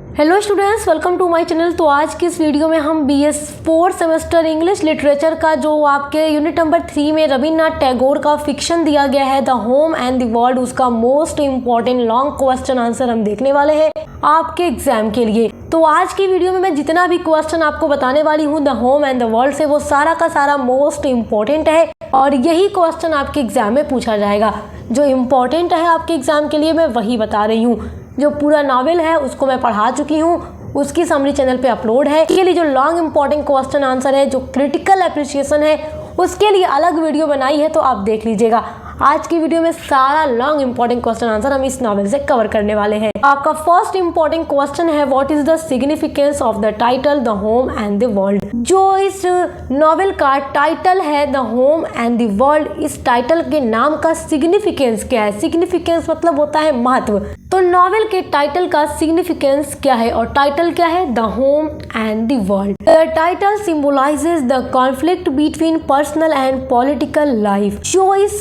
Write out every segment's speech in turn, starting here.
Hello students, welcome to my channel. तो आज की इस वीडियो में हम BS 4 सेमेस्टर इंग्लिश लिटरेचर का जो आपके यूनिट नंबर 3 में रविन्द्रनाथ टैगोर का फिक्शन दिया गया है the home and the world, उसका most important long question answer हम देखने वाले हैं आपके एग्जाम के लिए। तो आज की वीडियो में मैं जितना भी क्वेश्चन आपको बताने वाली हूँ the home and the world से, वो सारा का सारा मोस्ट इम्पॉर्टेंट है और यही क्वेश्चन आपके एग्जाम में पूछा जाएगा। जो इम्पॉर्टेंट है आपके एग्जाम के लिए मैं वही बता रही हूँ। जो पूरा नॉवेल है उसको मैं पढ़ा चुकी हूँ, उसकी समरी चैनल पे अपलोड है। इसके लिए जो लॉन्ग इंपॉर्टेंट क्वेश्चन आंसर है, जो क्रिटिकल एप्रिसिएशन है, उसके लिए अलग वीडियो बनाई है, तो आप देख लीजिएगा। आज की वीडियो में सारा लॉन्ग इंपॉर्टेंट क्वेश्चन आंसर हम इस नॉवेल से कवर करने वाले हैं। आपका फर्स्ट इंपॉर्टेंट क्वेश्चन है what is the significance of the title the home and the world. जो इस नॉवेल का टाइटल है the home and the world, इस टाइटल के नाम का सिग्निफिकेंस क्या है? सिग्निफिकेंस मतलब होता है महत्व। तो नॉवेल के टाइटल का सिग्निफिकेंस क्या है और टाइटल क्या है? The home and the world. The title symbolizes the conflict between personal and political life. जो इस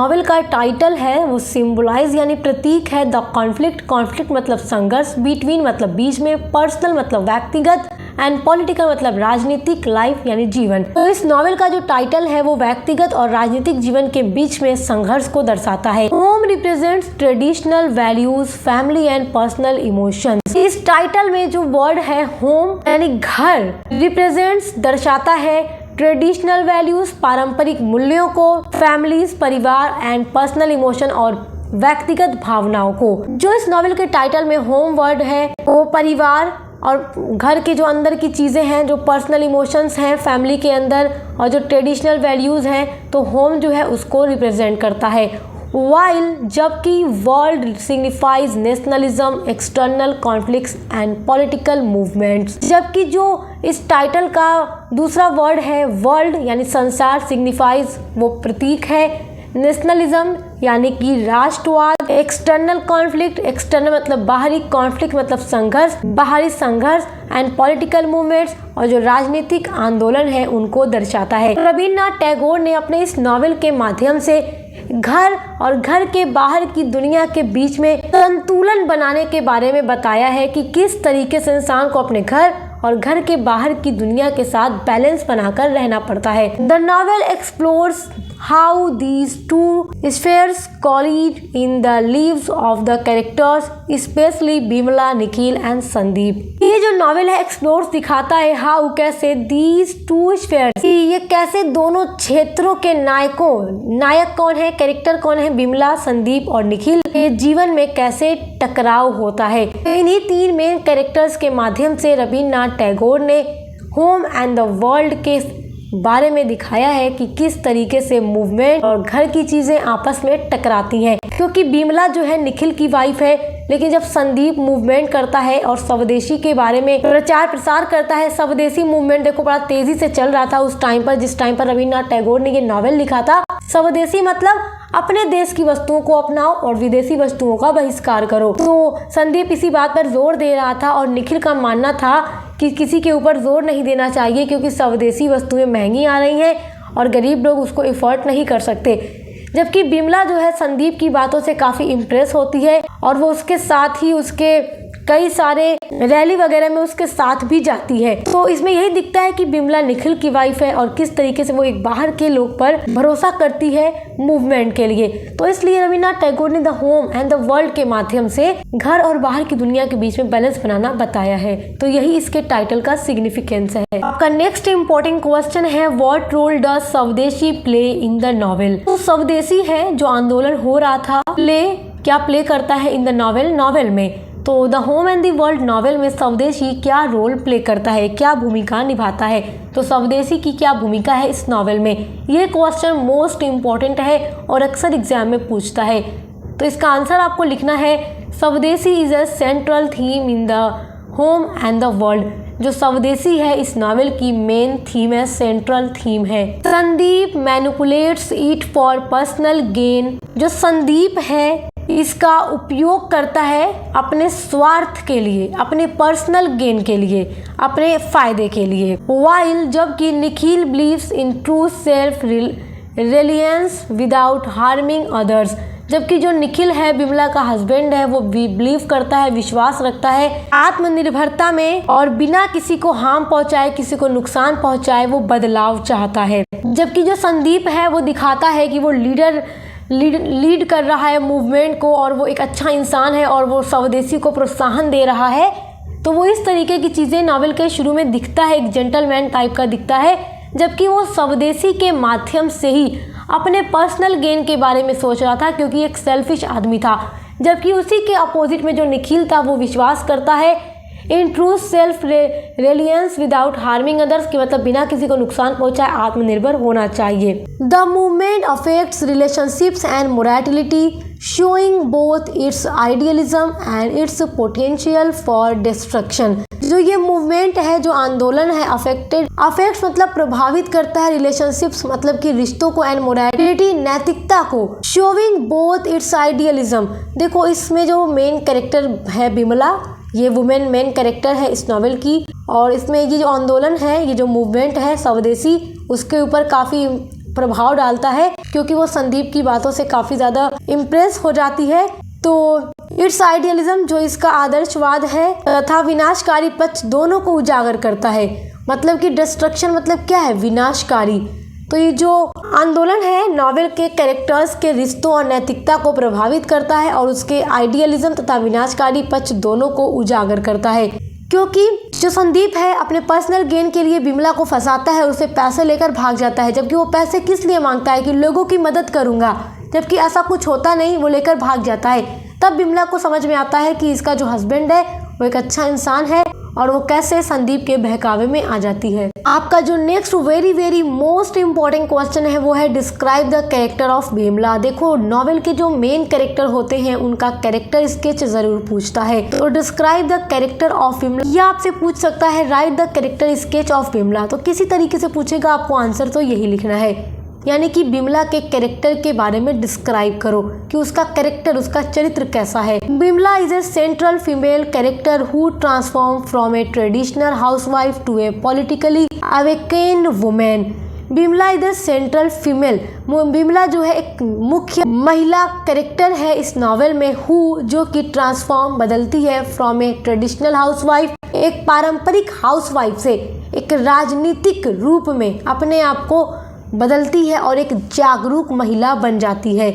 नॉवेल का टाइटल है वो सिंबलाइज यानी प्रतीक है द कॉन्फ्लिक्ट। कॉन्फ्लिक्ट मतलब संघर्ष, बिटवीन मतलब बीच में, पर्सनल मतलब व्यक्तिगत एंड पॉलिटिकल मतलब राजनीतिक लाइफ यानी जीवन। तो इस नॉवेल का जो टाइटल है वो व्यक्तिगत और राजनीतिक जीवन के बीच में संघर्ष को दर्शाता है। Home represents traditional values, family and personal emotions. इस टाइटल में जो वर्ड है होम यानी घर, रिप्रेजेंट्स दर्शाता है ट्रेडिशनल वैल्यूज पारंपरिक मूल्यों को, फैमिलीज परिवार एंड पर्सनल इमोशन और व्यक्तिगत भावनाओं को। जो इस नॉवेल के टाइटल में होम वर्ड है वो परिवार और घर के जो अंदर की चीज़ें हैं, जो पर्सनल इमोशंस हैं फैमिली के अंदर, और जो ट्रेडिशनल वैल्यूज़ हैं, तो होम जो है उसको रिप्रेजेंट करता है। वाइल जबकि world signifies nationalism, external conflicts and political movements. जबकि जो इस टाइटल का दूसरा वर्ड है वर्ल्ड यानी संसार, सिग्निफाइज वो प्रतीक है, नेशनलिज्म यानी कि राष्ट्रवाद, एक्सटर्नल कॉन्फ्लिक्ट, एक्सटर्नल मतलब बाहरी, कॉन्फ्लिक्ट मतलब संघर्ष, बाहरी संघर्ष एंड पॉलिटिकल मूवमेंट्स, और जो राजनीतिक आंदोलन है उनको दर्शाता है। रविन्द्रनाथ टैगोर ने अपने इस नॉवेल के माध्यम से घर और घर के बाहर की दुनिया के बीच में संतुलन बनाने के बारे में बताया है कि किस तरीके से इंसान को अपने घर और घर के बाहर की दुनिया के साथ बैलेंस बनाकर रहना पड़ता है। The novel explores how these two spheres collide in the lives of the characters, specially Bimala, Nikhil and Sandeep. ये जो नॉवेल है एक्सप्लोर्स दिखाता है हाउ कैसे दीज टू स्फीयर्स, ये कैसे दोनों क्षेत्रों के नायक कौन है, कैरेक्टर कौन है, बिमला, संदीप और निखिल के जीवन में कैसे टकराव होता है। इन्हीं तीन मेन कैरेक्टर्स के माध्यम से रविन्द्रनाथ टैगोर ने होम एंड द वर्ल्ड के बारे में दिखाया है कि किस तरीके से मूवमेंट और घर की चीजें आपस में टकराती हैं। क्योंकि बिमला जो है निखिल की वाइफ है, लेकिन जब संदीप मूवमेंट करता है और स्वदेशी के बारे में प्रचार प्रसार करता है, स्वदेशी मूवमेंट देखो बड़ा तेजी से चल रहा था उस टाइम पर, जिस टाइम पर रविन्द्रनाथ टैगोर ने ये नॉवेल लिखा था। स्वदेशी मतलब अपने देश की वस्तुओं को अपनाओ और विदेशी वस्तुओं का बहिष्कार करो। तो संदीप इसी बात पर जोर दे रहा था और निखिल का मानना था कि किसी के ऊपर जोर नहीं देना चाहिए क्योंकि स्वदेशी वस्तुएं महंगी आ रही हैं और गरीब लोग उसको एफोर्ड नहीं कर सकते। जबकि बिमला जो है संदीप की बातों से काफ़ी इम्प्रेस होती है और वो उसके साथ ही उसके कई सारे रैली वगैरह में उसके साथ भी जाती है। तो इसमें यही दिखता है कि बिमला निखिल की वाइफ है और किस तरीके से वो एक बाहर के लोग पर भरोसा करती है मूवमेंट के लिए। तो इसलिए रविन्द्रनाथ टैगोर ने the home and the world के माध्यम से घर और बाहर की दुनिया के बीच में बैलेंस बनाना बताया है। तो यही इसके टाइटल का सिग्निफिकेंस है। आपका नेक्स्ट इंपॉर्टेंट क्वेश्चन है व्हाट रोल डज स्वदेशी प्ले इन द नॉवेल। तो स्वदेशी है जो आंदोलन हो रहा था, क्या प्ले करता है इन द नॉवेल में। तो the home and the world novel में स्वदेशी क्या रोल प्ले करता है, क्या भूमिका निभाता है। तो स्वदेशी की क्या भूमिका है इस नॉवेल में, ये क्वेश्चन मोस्ट इम्पॉर्टेंट है और अक्सर एग्जाम में पूछता है। तो इसका आंसर आपको लिखना है स्वदेशी is a central theme in the home and the world. जो स्वदेशी है इस नॉवेल की मेन थीम है, सेंट्रल थीम है। Sandeep manipulates it for personal gain. जो संदीप है इसका उपयोग करता है अपने स्वार्थ के लिए, अपने पर्सनल गेन के लिए, अपने फायदे के लिए। वाइल जबकि Nikhil believes in true self reliance without harming others. जबकि जो निखिल है, विमला का हस्बैंड है, वो बिलीव करता है, विश्वास रखता है आत्मनिर्भरता में और बिना किसी को हार्म पहुंचाए, किसी को नुकसान पहुंचाए वो बदलाव चाहता है। जबकि जो संदीप है वो दिखाता है कि वो लीड कर रहा है मूवमेंट को और वो एक अच्छा इंसान है और वो स्वदेशी को प्रोत्साहन दे रहा है। तो वो इस तरीके की चीज़ें नॉवेल के शुरू में दिखता है, एक जेंटलमैन टाइप का दिखता है, जबकि वो स्वदेशी के माध्यम से ही अपने पर्सनल गेन के बारे में सोच रहा था, क्योंकि एक सेल्फिश आदमी था। जबकि उसी के अपोजिट में जो निखिल था वो विश्वास करता है in true self reliance without harming others, कि मतलब बिना किसी को नुकसान पहुंचाए आत्मनिर्भर होना चाहिए। The movement affects relationships and morality, showing both it's idealism and it's potential for destruction. जो ये मूवमेंट है, जो आंदोलन है, अफेक्ट्स मतलब प्रभावित करता है, रिलेशनशिप्स मतलब कि रिश्तों को, एंड मोरालिटी नैतिकता को, शोइंग बोथ इट्स आइडियलिज्म। देखो इसमें जो मेन कैरेक्टर है विमला, ये वुमेन मेन कैरेक्टर है इस नॉवेल की, और इसमें ये जो आंदोलन है, ये जो मूवमेंट है स्वदेशी, उसके ऊपर काफ़ी प्रभाव डालता है, क्योंकि वो संदीप की बातों से काफ़ी ज़्यादा इम्प्रेस हो जाती है। तो इट्स आइडियलिज्म जो इसका आदर्शवाद है तथा विनाशकारी पक्ष दोनों को उजागर करता है। मतलब कि डिस्ट्रक्शन मतलब क्या है, विनाशकारी। तो ये जो आंदोलन है नॉवेल के कैरेक्टर्स के रिश्तों और नैतिकता को प्रभावित करता है और उसके आइडियलिज्म तथा विनाशकारी पक्ष दोनों को उजागर करता है। क्योंकि जो संदीप है अपने पर्सनल गेन के लिए विमला को फंसाता है और उसे पैसे लेकर भाग जाता है, जबकि वो पैसे किस लिए मांगता है कि लोगों की मदद करूंगा, जबकि ऐसा कुछ होता नहीं, वो लेकर भाग जाता है। तब विमला को समझ में आता है कि इसका जो हस्बैंड है वो एक अच्छा इंसान है और वो कैसे संदीप के बहकावे में आ जाती है। आपका जो next very most important question है वो है describe the character of Vimala. देखो नॉवेल के जो मेन कैरेक्टर होते हैं उनका कैरेक्टर स्केच जरूर पूछता है। तो describe the character of Vimala, यह आपसे पूछ सकता है write the character sketch of Vimala. तो किसी तरीके से पूछेगा, आपको आंसर तो यही लिखना है, यानी कि विमला के कैरेक्टर के बारे में डिस्क्राइब करो कि उसका कैरेक्टर, उसका चरित्र कैसा है। Vimala is a central female character who transform from a traditional housewife to a politically awakened women. Vimala is a central female, Vimala जो है एक मुख्य महिला कैरेक्टर है इस नॉवेल में, हु जो कि ट्रांसफॉर्म बदलती है फ्रॉम ए ट्रेडिशनल हाउसवाइफ, एक पारंपरिक हाउसवाइफ से एक राजनीतिक रूप में अपने आप को बदलती है और एक जागरूक महिला बन जाती है।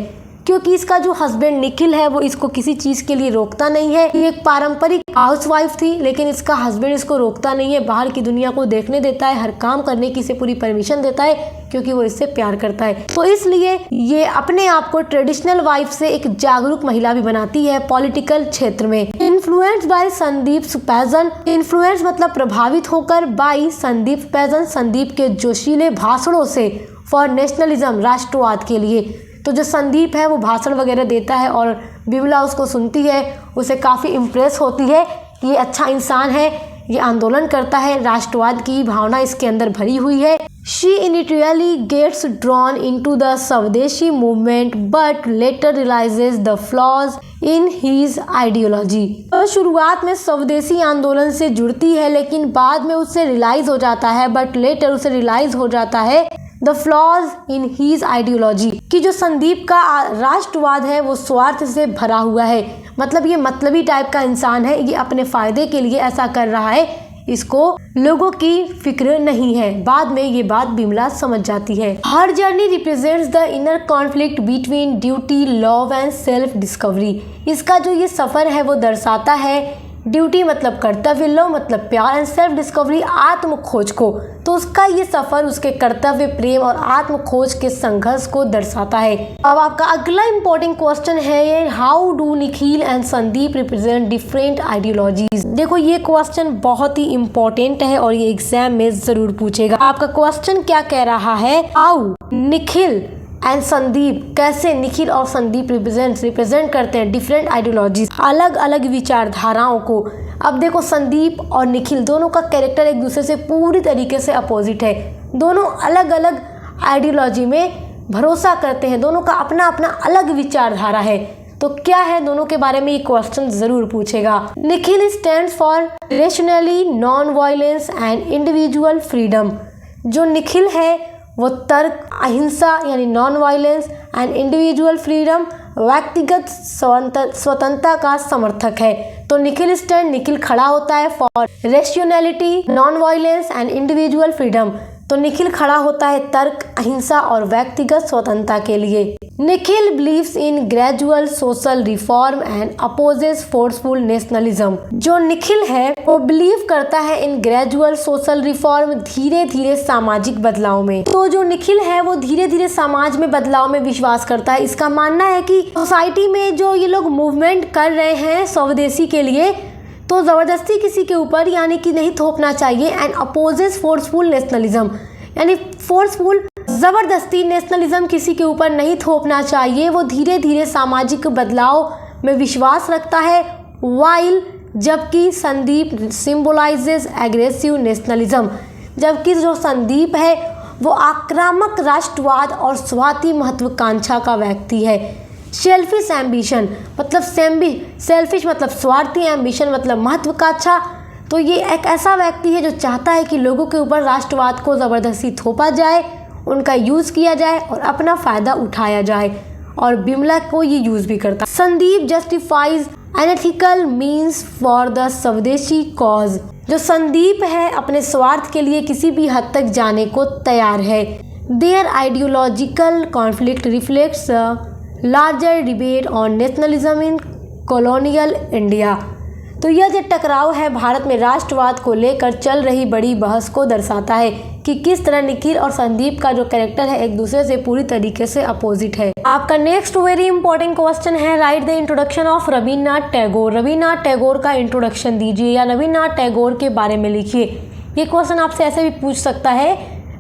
क्योंकि इसका जो हस्बैंड निखिल है वो इसको किसी चीज़ के लिए रोकता नहीं है। ये एक पारंपरिक हाउसवाइफ थी, लेकिन इसका हस्बैंड इसको रोकता नहीं है, बाहर की दुनिया को देखने देता है, हर काम करने की इसे पूरी परमिशन देता है, क्योंकि वो इससे प्यार करता है। तो इसलिए ये अपने आप को ट्रेडिशनल वाइफ से एक जागरूक महिला भी बनाती है पॉलिटिकल क्षेत्र में। Influenced by Sandeep pigeon, influence मतलब प्रभावित होकर, बाय संदीप पैजन, संदीप के जोशीले भाषणों से, फॉर नेशनलिज्म राष्ट्रवाद के लिए। तो जो संदीप है वो भाषण वगैरह देता है और विमला उसको सुनती है, उसे काफ़ी इम्प्रेस होती है कि ये अच्छा इंसान है, ये आंदोलन करता है, राष्ट्रवाद की भावना इसके अंदर भरी हुई है। She initially gets drawn into the swadeshi movement but later realises the flaws in his ideology. तो शुरुआत में स्वदेशी आंदोलन से जुड़ती है, लेकिन बाद में उससे रियलाइज हो जाता है, बट लेटर उसे रियलाइज हो जाता है the flaws in his ideology, कि जो संदीप का राष्ट्रवाद है वो स्वार्थ से भरा हुआ है। मतलब ये मतलबी टाइप का इंसान है, ये अपने फायदे के लिए ऐसा कर रहा है, इसको लोगों की फिक्र नहीं है। बाद में ये बात विमला समझ जाती है। हर journey represents the inner conflict between duty, love and self discovery. इसका जो ये सफ़र है वो दर्शाता है ड्यूटी मतलब कर्तव्य, लव मतलब प्यार, एंड सेल्फ डिस्कवरी आत्म खोज को। तो उसका ये सफ़र उसके कर्तव्य, प्रेम और आत्म खोज के संघर्ष को दर्शाता है। अब आपका अगला इम्पोर्टेंट क्वेश्चन है ये, how do Nikhil and Sandeep represent different ideologies. देखो ये क्वेश्चन बहुत ही इम्पोर्टेंट है और ये एग्जाम में ज़रूर पूछेगा। आपका क्वेश्चन क्या कह रहा है, हाउ निखिल एंड संदीप, कैसे निखिल और संदीप रिप्रेजेंट करते हैं डिफरेंट आइडियोलॉजीज, अलग अलग विचारधाराओं को। अब देखो संदीप और निखिल दोनों का कैरेक्टर एक दूसरे से पूरी तरीके से अपोजिट है। दोनों अलग अलग आइडियोलॉजी में भरोसा करते हैं, दोनों का अपना अपना अलग विचारधारा है। तो क्या है दोनों के बारे में ये क्वेश्चन जरूर पूछेगा। Nikhil stands for rationally, non violence and individual freedom. जो निखिल है वो तर्क, अहिंसा यानी non violence and individual freedom, व्यक्तिगत स्वतंत्रता का समर्थक है। तो निखिल स्टैंड, निखिल खड़ा होता है for rationality, non violence and individual freedom. तो निखिल खड़ा होता है तर्क, अहिंसा और व्यक्तिगत स्वतंत्रता के लिए। Nikhil believes in gradual social reform and opposes forceful nationalism. जो निखिल है वो बिलीव करता है इन ग्रेजुअल सोशल रिफॉर्म, धीरे धीरे सामाजिक बदलाव में। तो जो निखिल है वो धीरे धीरे समाज में बदलाव में विश्वास करता है। इसका मानना है कि सोसाइटी में जो ये लोग मूवमेंट कर रहे हैं स्वदेशी के लिए, तो ज़बरदस्ती किसी के ऊपर यानी कि नहीं थोपना चाहिए। एंड अपोजेस फोर्सफुल नेशनलिज्म, यानी फोर्सफुल ज़बरदस्ती नेशनलिज्म किसी के ऊपर नहीं थोपना चाहिए। वो धीरे धीरे सामाजिक बदलाव में विश्वास रखता है। वाइल, जबकि संदीप सिम्बोलाइजेस एग्रेसिव नेशनलिज्म, जबकि जो संदीप है वो आक्रामक राष्ट्रवाद और स्वार्थी महत्वाकांक्षा का व्यक्ति है। सेल्फिश एम्बिशन मतलब सेल्फिश मतलब स्वार्थी, एम्बिशन मतलब महत्वाकांक्षा। तो ये एक ऐसा व्यक्ति है जो चाहता है कि लोगों के ऊपर राष्ट्रवाद को ज़बरदस्ती थोपा जाए, उनका यूज़ किया जाए और अपना फ़ायदा उठाया जाए, और बिमला को ये यूज़ भी करता है। Sandeep justifies unethical means for the स्वदेशी कॉज। जो संदीप है अपने स्वार्थ के लिए किसी भी हद तक जाने को तैयार है। Their ideological conflict reflects larger debate on nationalism in colonial India. तो यह जो टकराव है भारत में राष्ट्रवाद को लेकर चल रही बड़ी बहस को दर्शाता है कि किस तरह निखिल और संदीप का जो कैरेक्टर है एक दूसरे से पूरी तरीके से अपोजिट है। आपका नेक्स्ट वेरी इंपॉर्टेंट क्वेश्चन है, write the introduction of Rabindranath Tagore. Rabindranath Tagore का इंट्रोडक्शन दीजिए या रविन्द्रनाथ टैगोर के बारे में लिखिए। ये क्वेश्चन आपसे ऐसे भी पूछ सकता है,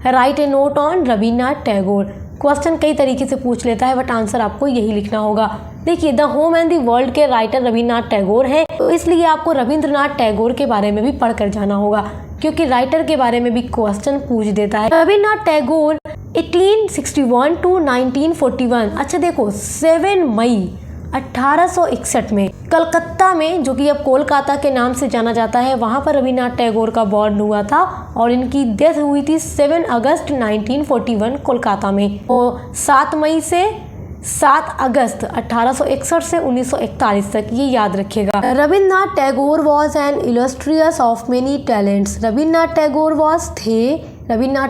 right A note on Rabindranath Tagore. Question कई तरीके से पूछ लेता है बट आंसर आपको यही लिखना होगा। देखिए, the home and the world के राइटर रविन्द्रनाथ टैगोर हैं, तो इसलिए आपको रविन्द्रनाथ टैगोर के बारे में भी पढ़ कर जाना होगा क्योंकि राइटर के बारे में भी क्वेश्चन पूछ देता है। रविन्द्रनाथ टैगोर 1861 टू 1941। अच्छा देखो, 7 मई 1861 में कलकत्ता में, जो कि अब कोलकाता के नाम से जाना जाता है, वहाँ पर रविन्द्रनाथ टैगोर का बॉर्न हुआ था और इनकी डेथ हुई थी 7 अगस्त 1941 कोलकाता में। तो 7 मई से 7 अगस्त 1861 से 1941 तक, ये याद रखिएगा। Rabindranath Tagore was an illustrious of many talents. Rabindranath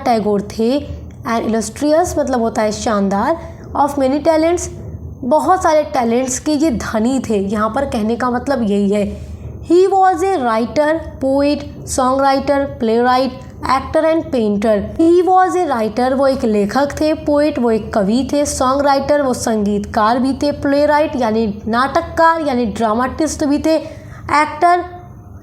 Tagore थे एन इलस्ट्रियस मतलब होता है शानदार, ऑफ मेनी टैलेंट्स बहुत सारे टैलेंट्स के ये धनी थे। यहाँ पर कहने का मतलब यही है। He was a writer, poet, song writer, play right, actor and painter. He was a writer, वो एक लेखक थे, पोइट वो एक कवि थे, सॉन्ग राइटर वो संगीतकार भी थे, प्ले राइट यानी नाटककार यानी ड्रामाटिस्ट भी थे,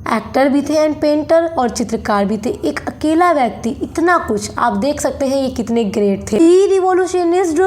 एक्टर भी थे एंड पेंटर और चित्रकार भी थे। एक अकेला व्यक्ति इतना कुछ, आप देख सकते हैं ये कितने ग्रेट थे। ही रिवोल्यूशनिज्ड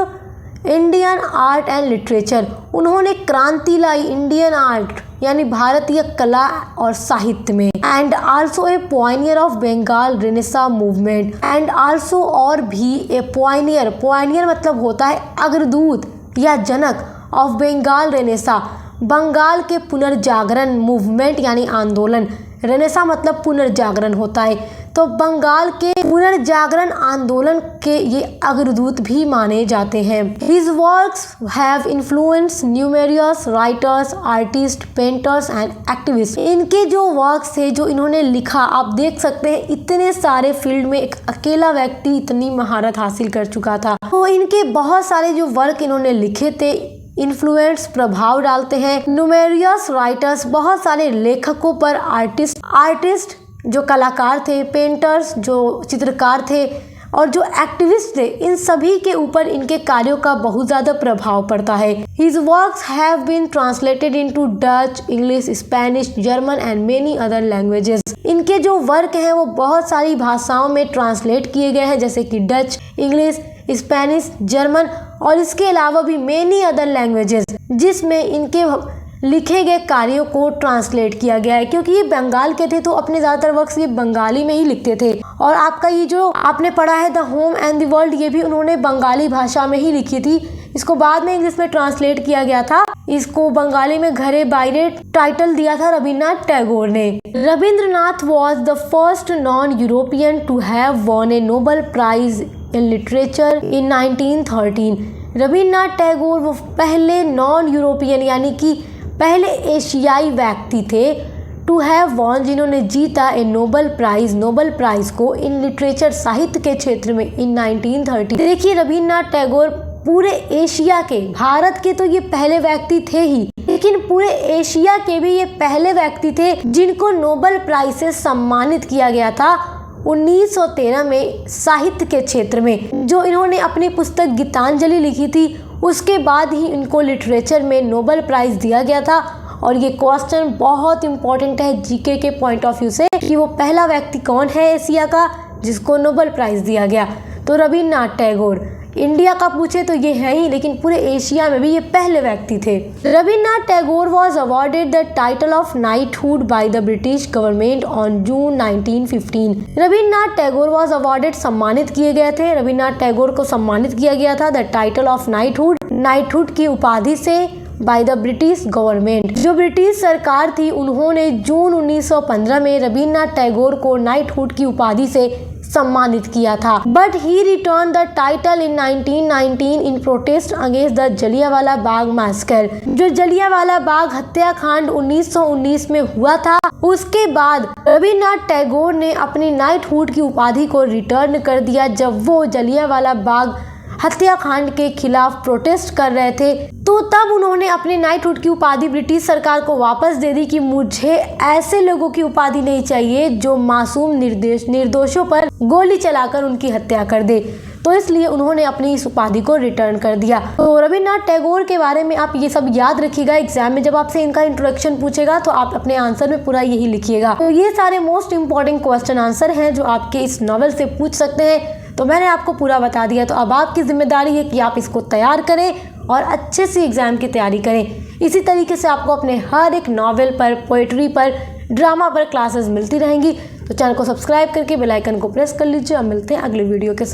इंडियन आर्ट एंड लिटरेचर, उन्होंने क्रांति लाई इंडियन आर्ट यानी भारतीय कला और साहित्य में। And also a pioneer of Bengal renaissance movement, and also और भी ए पॉइनियर मतलब होता है अग्रदूत या जनक, ऑफ बंगाल रेनेसा बंगाल के पुनर्जागरण मूवमेंट यानी आंदोलन, रेनेसा मतलब पुनर्जागरण होता है, तो बंगाल के पुनर्जागरण आंदोलन के ये अग्रदूत भी माने जाते हैं। His works have influenced numerous writers, artists, painters and activists। इनके जो वर्क्स थे जो इन्होंने लिखा, आप देख सकते हैं इतने सारे फील्ड में एक अकेला व्यक्ति इतनी महारत हासिल कर चुका था। तो इनके बहुत सारे जो वर्क इन्होंने लिखे थे इन्फ्लुएंस प्रभाव डालते हैं। न्यूमेरियस राइटर्स बहुत सारे लेखकों पर, आर्टिस्ट जो कलाकार थे, पेंटर्स जो चित्रकार थे और जो एक्टिविस्ट थे, इन सभी के ऊपर इनके कार्यों का बहुत ज़्यादा प्रभाव पड़ता है। His works have been translated into Dutch, English, Spanish, German and many other languages। इनके जो वर्क हैं वो बहुत सारी भाषाओं में ट्रांसलेट किए गए हैं जैसे कि डच, इंग्लिश, स्पेनिश, जर्मन और इसके अलावा भी मेनी अदर लैंग्वेजेस, जिसमें इनके लिखे गए कार्यों को ट्रांसलेट किया गया है। क्योंकि ये बंगाल के थे तो अपने ज़्यादातर वर्क्स ये बंगाली में ही लिखते थे। और आपका ये जो आपने पढ़ा है the home and the world, ये भी उन्होंने बंगाली भाषा में ही लिखी थी। इसको बाद में इंग्लिश में ट्रांसलेट किया गया था। इसको बंगाली में घरे बायरे टाइटल दिया था रविन्द्रनाथ टैगोर ने। Rabindranath was the first non European to have won a Nobel Prize in literature in 1913। Rabindranath Tagore वो पहले नॉन यूरोपियन यानी कि पहले एशियाई व्यक्ति थे टू हैव वॉन जिन्होंने जीता ए नोबेल प्राइज़ को इन लिटरेचर साहित्य के क्षेत्र में इन 1930। देखिए रविन्द्रनाथ टैगोर पूरे एशिया के, भारत के तो ये पहले व्यक्ति थे ही, लेकिन पूरे एशिया के भी ये पहले व्यक्ति थे जिनको नोबेल प्राइज से सम्मानित किया गया था 1913 में साहित्य के क्षेत्र में। जो इन्होंने अपनी पुस्तक गीतांजलि लिखी थी उसके बाद ही इनको लिटरेचर में नोबेल प्राइज़ दिया गया था। और ये क्वेश्चन बहुत इंपॉर्टेंट है जीके के पॉइंट ऑफ व्यू से कि वो पहला व्यक्ति कौन है एशिया का जिसको नोबेल प्राइज़ दिया गया। तो रविन्द्रनाथ टैगोर, इंडिया का पूछे तो ये है ही, लेकिन पूरे एशिया में भी ये पहले व्यक्ति थे। Rabindranath Tagore was awarded the title of knighthood by the British government on June 1915। Rabindranath Tagore was awarded, सम्मानित किए गए थे। रविन्द्रनाथ टैगोर को सम्मानित किया गया था द टाइटल ऑफ नाइटहुड की उपाधि से बाय द ब्रिटिश गवर्नमेंट। जो ब्रिटिश सरकार थी उन्होंने जून 1915 में रविन्द्रनाथ टैगोर को नाइटहुड की उपाधि से सम्मानित किया था। But he return the title in 1919 in protest against the Jallianwala Bagh massacre. जो जलियांवाला बाग हत्याकांड 1919 में हुआ था उसके बाद रविन्द्रनाथ टैगोर ने अपनी नाइटहुड की उपाधि को रिटर्न कर दिया। जब वो जलियांवाला बाग हत्याकांड के खिलाफ प्रोटेस्ट कर रहे थे तो तब उन्होंने अपने नाइटहुड की उपाधि ब्रिटिश सरकार को वापस दे दी कि मुझे ऐसे लोगों की उपाधि नहीं चाहिए जो मासूम निर्दोषों पर गोली चलाकर उनकी हत्या कर दे। तो इसलिए उन्होंने अपनी इस उपाधि को रिटर्न कर दिया। तो रविन्द्रनाथ टैगोर के बारे में आप ये सब याद रखिएगा, एग्जाम में जब आपसे इनका इंट्रोडक्शन पूछेगा तो आप अपने आंसर में पूरा यही लिखिएगा। तो ये सारे मोस्ट इंपॉर्टेंट क्वेश्चन आंसर हैं जो आपके इस नॉवेल से पूछ सकते हैं। तो मैंने आपको पूरा बता दिया, तो अब आपकी जिम्मेदारी है कि आप इसको तैयार करें और अच्छे से एग्ज़ाम की तैयारी करें। इसी तरीके से आपको अपने हर एक नॉवेल पर, पोइट्री पर, ड्रामा पर क्लासेस मिलती रहेंगी। तो चैनल को सब्सक्राइब करके बेल आइकन को प्रेस कर लीजिए और मिलते हैं अगले वीडियो के साथ।